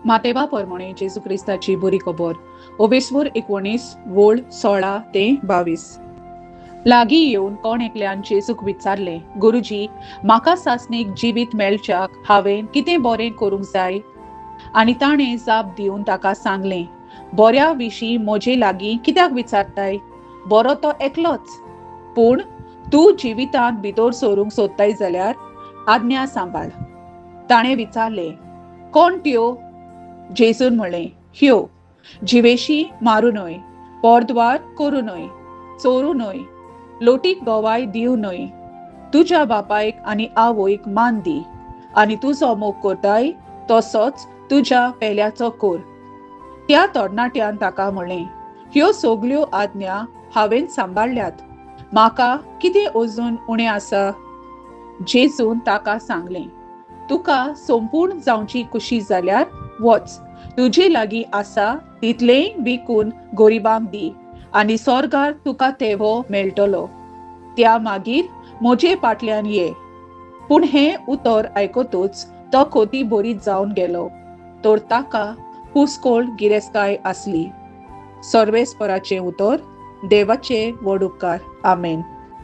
मातेवा परमणे जेजू क्रिस्ताची बरी खबर ओबेसवर 19 वोळ 16 ते 22. लागीं येवन कोण एकल्यान जेजूक विचारले, गुरुजी, म्हाका सासणीक जिवीत मेळच्याक हांवें कितें बरें करूंक जाय? आनी ताणें जाप दिवन ताका सांगलें, बऱ्या विशीं म्हजे लागीं कित्याक विचारताय? बरो तो एकलोच, पूण तूं जिवितांत भितर सरूंक सोदताय जाल्यार आज्ञा सांबाळ. ताणें विचारलें, कोण त्यो? जेजून म्हणलें, ह्यो, जिवेशी मारूं न्हय, परद्वार करूं न्हय, चोरूं न्हय, लोटीक गोवाय दिवं न्हय, तुज्या बापायक आनी आवयक मान दी, आनी तुजो मोग करताय तसोच तुज्या पेल्याचो कर. त्या तरणाट्यान ताका म्हणलें, ह्यो सगल्यो आज्ञा हांवें सांबाळल्यात, म्हाका कितें अजून उणें आसा? जेजून ताका सांगलें, तुका संपूर्ण जावची कुशी जाल्यार वच, तुजे लागीं आसा तितलेंय विकून गरिबांक दी, आनी स्वर्गार तुका तेवो मेळटलो. त्या मागीर म्हजे फाटल्यान ये. पूण हें उतर आयकतूच तो खोती बरी जावन गेलो, तर ताका हुस्कोळ गिरेस्तकाय आसली. सर्वेस्पराचें उतर. देवाचे व्हड उपकार. आमेन.